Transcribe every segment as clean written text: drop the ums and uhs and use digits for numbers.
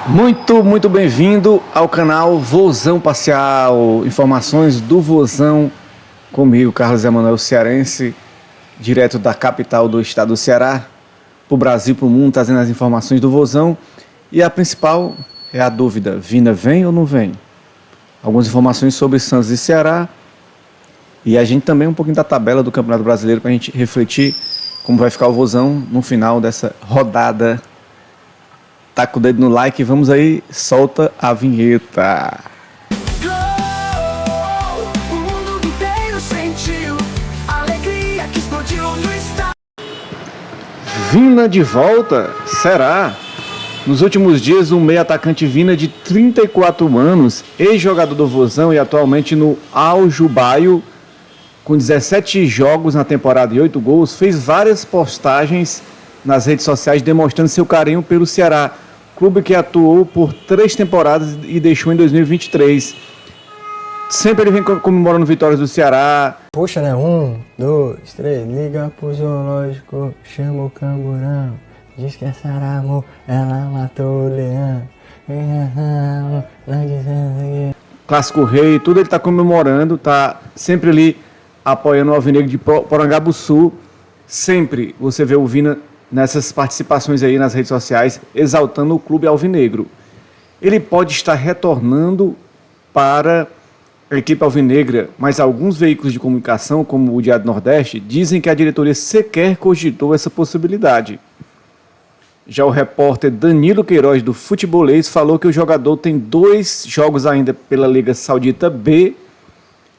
Muito bem-vindo ao canal Vozão Parcial. Informações do Vozão comigo, Carlos Emanuel Cearense, direto da capital do estado do Ceará, para o Brasil, para o mundo, trazendo as informações do Vozão. E a principal é a dúvida: Vina vem ou não vem? Algumas informações sobre Santos e Ceará. E a gente também um pouquinho da tabela do Campeonato Brasileiro para a gente refletir como vai ficar o Vozão no final dessa rodada. Tá com o dedo no like, vamos aí, solta a vinheta. O mundo inteiro sentiu a alegria que explodiu no estádio. Vina de volta? Será? Nos últimos dias, o meio atacante Vina, de 34 anos, ex-jogador do Vozão e atualmente no Al-Jubail, com 17 jogos na temporada e 8 gols, fez várias postagens nas redes sociais demonstrando seu carinho pelo Ceará, clube que atuou por 3 temporadas e deixou em 2023. Sempre ele vem comemorando vitórias do Ceará. Puxa, né? 1, 2, 3, liga pro zoológico, chama o camburão, diz que é Saramo, ela matou o leão. Clássico Rei, tudo ele tá comemorando, tá sempre ali apoiando o Alvinegro de Porangabuçu. Sempre você vê o Vina nessas participações aí nas redes sociais, exaltando o clube alvinegro. Ele pode estar retornando para a equipe alvinegra, mas alguns veículos de comunicação, como o Diário do Nordeste, dizem que a diretoria sequer cogitou essa possibilidade. Já o repórter Danilo Queiroz, do Futebolês, falou que o jogador tem 2 jogos ainda pela Liga Saudita B,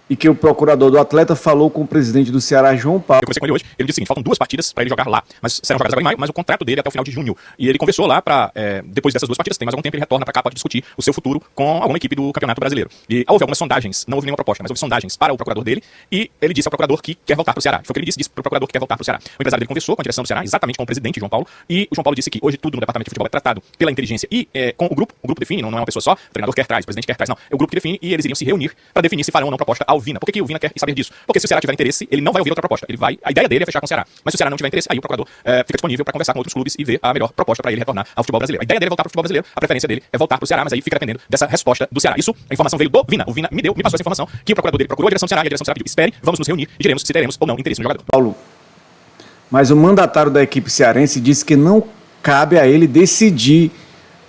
e que o procurador do atleta falou com o presidente do Ceará, João Paulo. Eu conversei com ele hoje, ele disse o seguinte: faltam 2 partidas para ele jogar lá, mas serão jogadas agora em maio, mas o contrato dele é até o final de junho. E ele conversou lá para, depois dessas 2 partidas, tem mais algum tempo, ele retorna para cá, pode discutir o seu futuro com alguma equipe do Campeonato Brasileiro. E houve algumas sondagens, não houve nenhuma proposta, mas houve sondagens para o procurador dele, e ele disse ao procurador que quer voltar para o Ceará. Foi o que ele disse para o procurador que quer voltar para o Ceará. O empresário dele conversou com a direção do Ceará, exatamente com o presidente, João Paulo, e o João Paulo disse que hoje tudo no departamento de futebol é tratado pela inteligência e com o grupo define, não é uma pessoa só, o treinador quer traz, o presidente quer traz, não, é o grupo que define, e eles iriam se reunir para definir se farão ou não proposta ao Vina. Por que o Vina quer saber disso? Porque se o Ceará tiver interesse, ele não vai ouvir outra proposta. A ideia dele é fechar com o Ceará. Mas se o Ceará não tiver interesse, aí o procurador fica disponível para conversar com outros clubes e ver a melhor proposta para ele retornar ao futebol brasileiro. A ideia dele é voltar para o futebol brasileiro, a preferência dele é voltar para o Ceará, mas aí fica dependendo dessa resposta do Ceará. Isso, a informação veio do Vina. O Vina me passou essa informação, que o procurador dele procurou a direção do Ceará, e a direção do Ceará pediu: espere, vamos nos reunir e diremos se teremos ou não interesse no jogador. Paulo, mas o mandatário da equipe cearense disse que não cabe a ele decidir,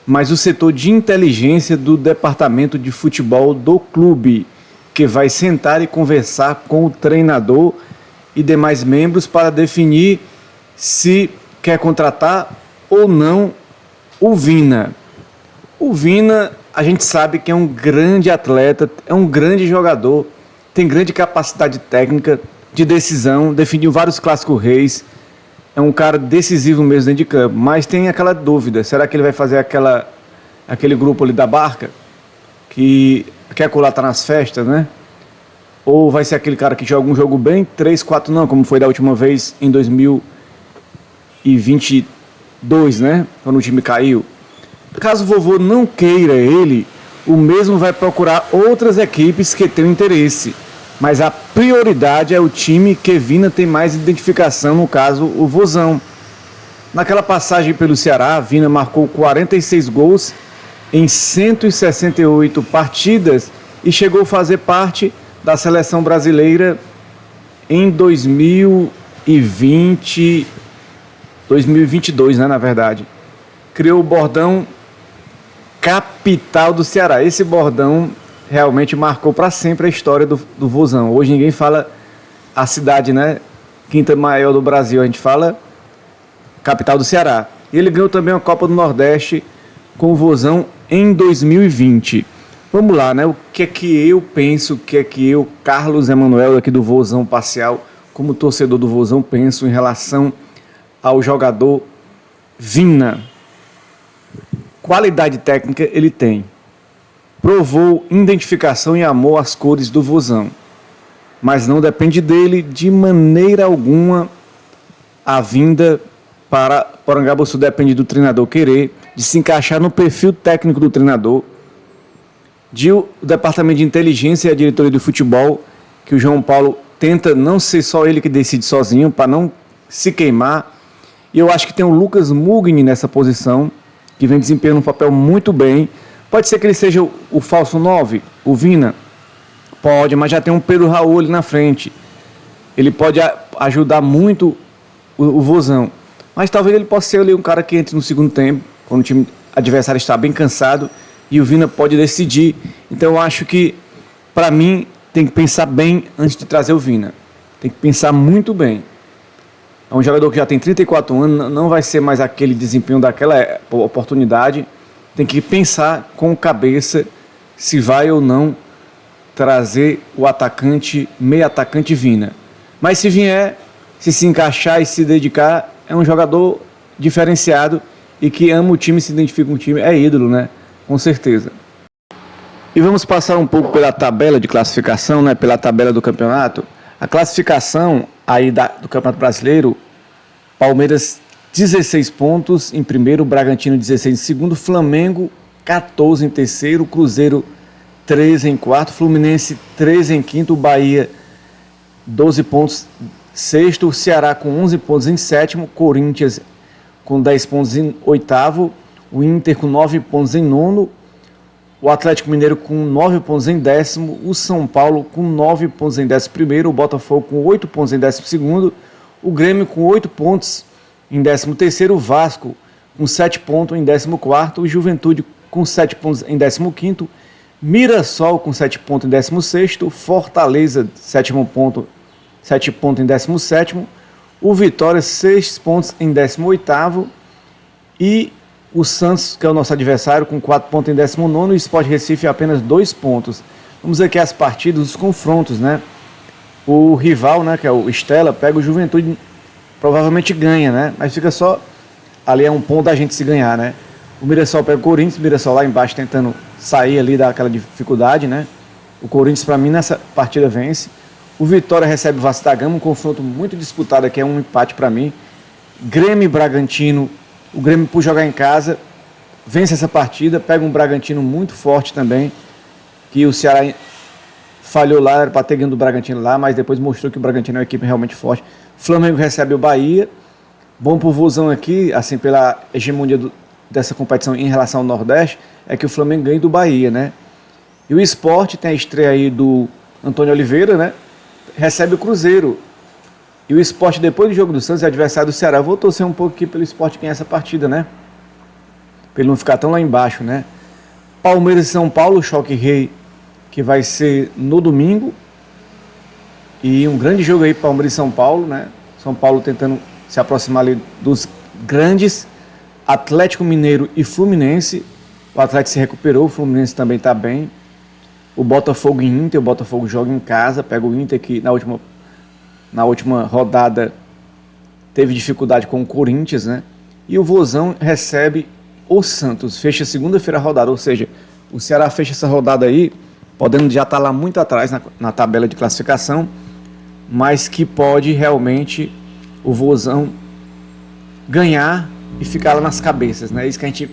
mas o setor de inteligência do departamento de futebol do clube, que vai sentar e conversar com o treinador e demais membros para definir se quer contratar ou não o Vina. O Vina, a gente sabe que é um grande atleta, é um grande jogador, tem grande capacidade técnica, de decisão, definiu vários clássicos reis, é um cara decisivo mesmo dentro de campo, mas tem aquela dúvida: será que ele vai fazer aquele grupo ali da barca que quer colar, tá nas festas, né? Ou vai ser aquele cara que joga um jogo bem, 3, 4 não, como foi da última vez em 2022, né? Quando o time caiu. Caso o vovô não queira ele, o mesmo vai procurar outras equipes que tenham interesse. Mas a prioridade é o time que Vina tem mais identificação, no caso, o Vozão. Naquela passagem pelo Ceará, Vina marcou 46 gols em 168 partidas e chegou a fazer parte da seleção brasileira em 2022, né, na verdade. Criou o bordão capital do Ceará. Esse bordão realmente marcou para sempre a história do Vozão. Hoje ninguém fala a cidade, né, quinta maior do Brasil, a gente fala capital do Ceará. E ele ganhou também a Copa do Nordeste com o Vozão em 2020. Vamos lá, né? O que é que eu penso, o que é que eu, Carlos Emanuel, aqui do Vozão Parcial, como torcedor do Vozão, penso em relação ao jogador Vina. Qualidade técnica ele tem. Provou identificação e amor às cores do Vozão. Mas não depende dele de maneira alguma a vinda para Porangabuçu. Depende do treinador querer, de se encaixar no perfil técnico do treinador, o departamento de inteligência e a diretoria do futebol, que o João Paulo tenta não ser só ele que decide sozinho, para não se queimar. E eu acho que tem o Lucas Mugni nessa posição, que vem desempenhando um papel muito bem. Pode ser que ele seja o falso 9, o Vina? Pode, mas já tem um Pedro Raul ali na frente. Ele pode ajudar muito o Vozão. Mas talvez ele possa ser ali um cara que entre no segundo tempo, quando o time adversário está bem cansado, e o Vina pode decidir. Então eu acho que, para mim, tem que pensar bem antes de trazer o Vina. Tem que pensar muito bem. É um jogador que já tem 34 anos, não vai ser mais aquele desempenho daquela oportunidade. Tem que pensar com cabeça se vai ou não trazer o atacante, meio atacante Vina. Mas se vier, se encaixar e se dedicar, é um jogador diferenciado e que ama o time, se identifica com o time, é ídolo, né? Com certeza. E vamos passar um pouco pela tabela de classificação, né? Pela tabela do campeonato. A classificação aí do Campeonato Brasileiro, Palmeiras 16 pontos em primeiro, Bragantino 16 em segundo, Flamengo 14 em terceiro, Cruzeiro 13 em quarto, Fluminense 13 em quinto, Bahia 12 pontos sexto, Ceará com 11 pontos em sétimo, Corinthians com 10 pontos em oitavo, o Inter com 9 pontos em nono, o Atlético Mineiro com 9 pontos em décimo, o São Paulo com 9 pontos em décimo primeiro, o Botafogo com 8 pontos em décimo segundo, o Grêmio com 8 pontos em décimo terceiro, o Vasco com 7 pontos em décimo quarto, o Juventude com 7 pontos em décimo quinto, Mirassol com 7 pontos em décimo sexto, Fortaleza 7 pontos em décimo sétimo, o Vitória 6 pontos em décimo oitavo e o Santos, que é o nosso adversário, com 4 pontos em 19º, e o Sport Recife apenas 2 pontos. Vamos ver aqui as partidas, os confrontos, né? O rival, né, que é o Stella, pega o Juventude, provavelmente ganha, né? Mas fica só, ali é um ponto da gente se ganhar, né? O Mirassol pega o Corinthians, o Mirassol lá embaixo tentando sair ali daquela dificuldade, né? O Corinthians, para mim, nessa partida vence. O Vitória recebe o Vasco da Gama, um confronto muito disputado aqui, é um empate para mim. Grêmio e Bragantino, o Grêmio, por jogar em casa, vence essa partida, pega um Bragantino muito forte também, que o Ceará falhou lá, era para ter ganho do Bragantino lá, mas depois mostrou que o Bragantino é uma equipe realmente forte. Flamengo recebe o Bahia, bom pro Vozão aqui, assim, pela hegemonia dessa competição em relação ao Nordeste, é que o Flamengo ganha do Bahia, né? E o Sport tem a estreia aí do Antônio Oliveira, né? Recebe o Cruzeiro. E o Sport, depois do jogo do Santos, é adversário do Ceará. Vou torcer um pouco aqui pelo Sport ganhar essa partida, né? Pra ele não ficar tão lá embaixo, né? Palmeiras e São Paulo, choque rei, que vai ser no domingo. E um grande jogo aí, Palmeiras e São Paulo, né? São Paulo tentando se aproximar ali dos grandes. Atlético Mineiro e Fluminense. O Atlético se recuperou, o Fluminense também está bem. O Botafogo e Inter, o Botafogo joga em casa, pega o Inter que na última rodada teve dificuldade com o Corinthians, né? E o Vozão recebe o Santos, fecha segunda-feira a rodada, ou seja, o Ceará fecha essa rodada aí, podendo já estar lá muito atrás na tabela de classificação, mas que pode realmente o Vozão ganhar e ficar lá nas cabeças, né? É isso que a gente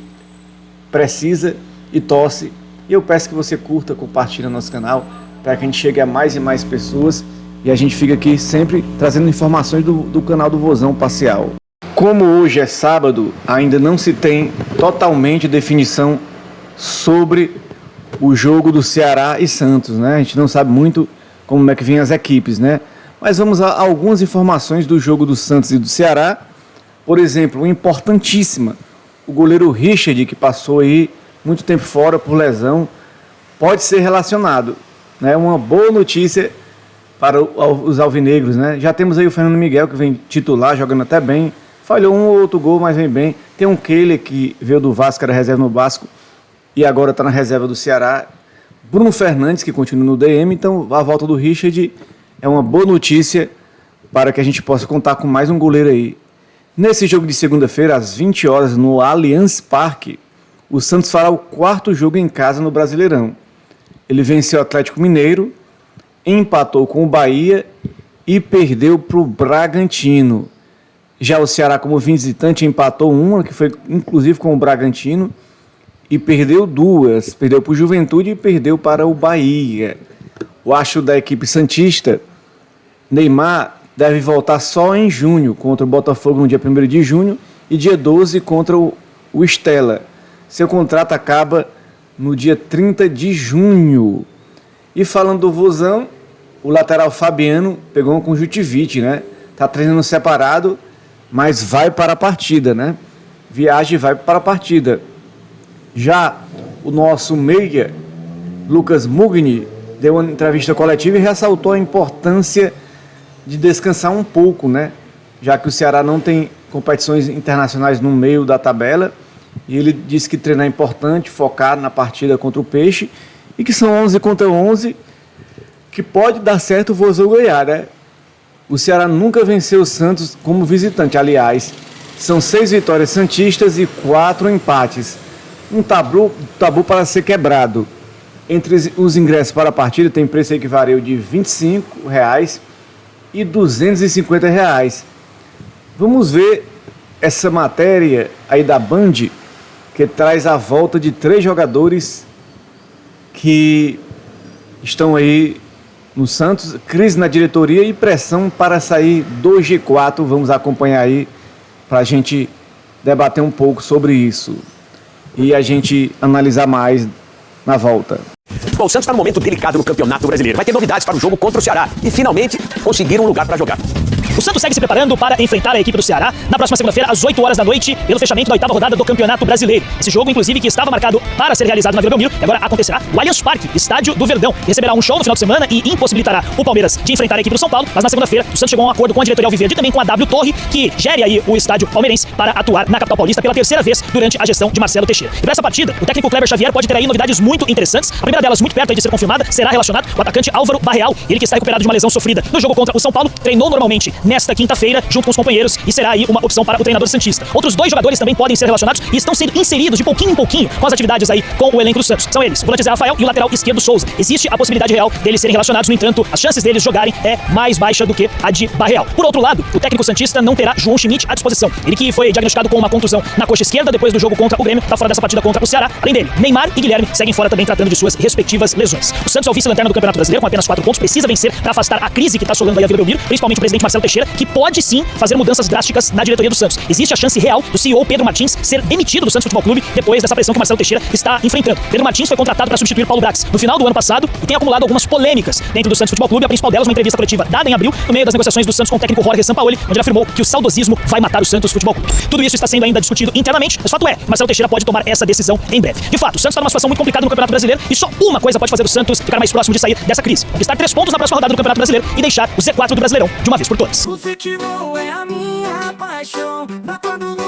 precisa e torce. E eu peço que você curta, compartilhe no nosso canal, para que a gente chegue a mais e mais pessoas e a gente fica aqui sempre trazendo informações do canal do Vozão Parcial. Como hoje é sábado, ainda não se tem totalmente definição sobre o jogo do Ceará e Santos, né? A gente não sabe muito como é que vêm as equipes, né? Mas vamos a algumas informações do jogo do Santos e do Ceará. Por exemplo, importantíssima, o goleiro Richard, que passou aí muito tempo fora por lesão, pode ser relacionado, né? Uma boa notícia para os alvinegros, né? Já temos aí o Fernando Miguel, que vem titular, jogando até bem, falhou um ou outro gol, mas vem bem. Tem um Kehler, que veio do Vasco, era reserva no Vasco, e agora está na reserva do Ceará. Bruno Fernandes, que continua no DM, então a volta do Richard é uma boa notícia para que a gente possa contar com mais um goleiro aí. Nesse jogo de segunda-feira, às 20 horas, no Allianz Parque, o Santos fará o 4º jogo em casa no Brasileirão. Ele venceu o Atlético Mineiro, empatou com o Bahia e perdeu para o Bragantino. Já o Ceará, como visitante, empatou uma, que foi inclusive com o Bragantino, e perdeu 2. Perdeu para o Juventude e perdeu para o Bahia. O astro da equipe santista, Neymar, deve voltar só em junho, contra o Botafogo no dia 1º de junho, e dia 12 contra o Stella. Seu contrato acaba no dia 30 de junho. E falando do Vozão, o lateral Fabiano pegou uma conjuntivite, né? Tá treinando separado, mas vai para a partida, né? Viaja e vai para a partida. Já o nosso meia, Lucas Mugni, deu uma entrevista coletiva e ressaltou a importância de descansar um pouco, né? Já que o Ceará não tem competições internacionais no meio da tabela. E ele disse que treinar é importante, focar na partida contra o Peixe. E que são 11 contra 11, que pode dar certo o Vozão ganhar, né? O Ceará nunca venceu o Santos como visitante, aliás. São 6 vitórias santistas e 4 empates. Um tabu para ser quebrado. Entre os ingressos para a partida tem preço aí que varia de R$ 25 e R$ 250. Vamos ver essa matéria aí da Band, que traz a volta de 3 jogadores que estão aí no Santos, crise na diretoria e pressão para sair do G4. Vamos acompanhar aí para a gente debater um pouco sobre isso e a gente analisar mais na volta. Bom, o Santos está num momento delicado no Campeonato Brasileiro. Vai ter novidades para o jogo contra o Ceará e finalmente conseguir um lugar para jogar. O Santos segue se preparando para enfrentar a equipe do Ceará na próxima segunda-feira, às 8 horas da noite, pelo fechamento da 8ª rodada do Campeonato Brasileiro. Esse jogo, inclusive, que estava marcado para ser realizado na Vila Belmiro, e agora acontecerá no Allianz Parque, estádio do Verdão. Receberá um show no final de semana e impossibilitará o Palmeiras de enfrentar a equipe do São Paulo, mas na segunda-feira o Santos chegou a um acordo com a diretoria Alviverde e também com a W Torre, que gere aí o estádio palmeirense para atuar na capital paulista pela 3ª vez durante a gestão de Marcelo Teixeira. E para essa partida, o técnico Kleber Xavier pode ter aí novidades muito interessantes. A primeira delas, muito perto de ser confirmada, será relacionado o atacante Álvaro Barreal, ele que está recuperado de uma lesão sofrida no jogo contra o São Paulo, treinou normalmente nesta quinta-feira junto com os companheiros e será aí uma opção para o treinador santista. Outros 2 jogadores também podem ser relacionados e estão sendo inseridos de pouquinho em pouquinho com as atividades aí com o elenco do Santos. São eles, o volante Zé Rafael e o lateral esquerdo Souza. Existe a possibilidade real deles serem relacionados, no entanto, as chances deles jogarem é mais baixa do que a de Barreal. Por outro lado, o técnico santista não terá João Schmidt à disposição. Ele que foi diagnosticado com uma contusão na coxa esquerda depois do jogo contra o Grêmio, está fora dessa partida contra o Ceará. Além dele, Neymar e Guilherme seguem fora também tratando de suas respectivas lesões. O Santos é o vice-lanterna do Campeonato Brasileiro com apenas 4 pontos, precisa vencer para afastar a crise que está assolando aí a Vila Belmiro, principalmente o presidente Marcelo Teixeira, que pode sim fazer mudanças drásticas na diretoria do Santos. Existe a chance real do CEO Pedro Martins ser demitido do Santos Futebol Clube depois dessa pressão que o Marcelo Teixeira está enfrentando. Pedro Martins foi contratado para substituir Paulo Brax no final do ano passado e tem acumulado algumas polêmicas dentro do Santos Futebol Clube, a principal delas uma entrevista coletiva dada em abril, no meio das negociações do Santos com o técnico Jorge Sampaoli, onde ele afirmou que o saudosismo vai matar o Santos Futebol Clube. Tudo isso está sendo ainda discutido internamente, mas fato é, Marcelo Teixeira pode tomar essa decisão em breve. De fato, o Santos está numa situação muito complicada no Campeonato Brasileiro e só uma coisa pode fazer o Santos ficar mais próximo de sair dessa crise: conquistar 3 pontos na próxima rodada do Campeonato Brasileiro e deixar o Z4 do Brasileirão de uma vez por todas. O futebol é a minha paixão. Pra todo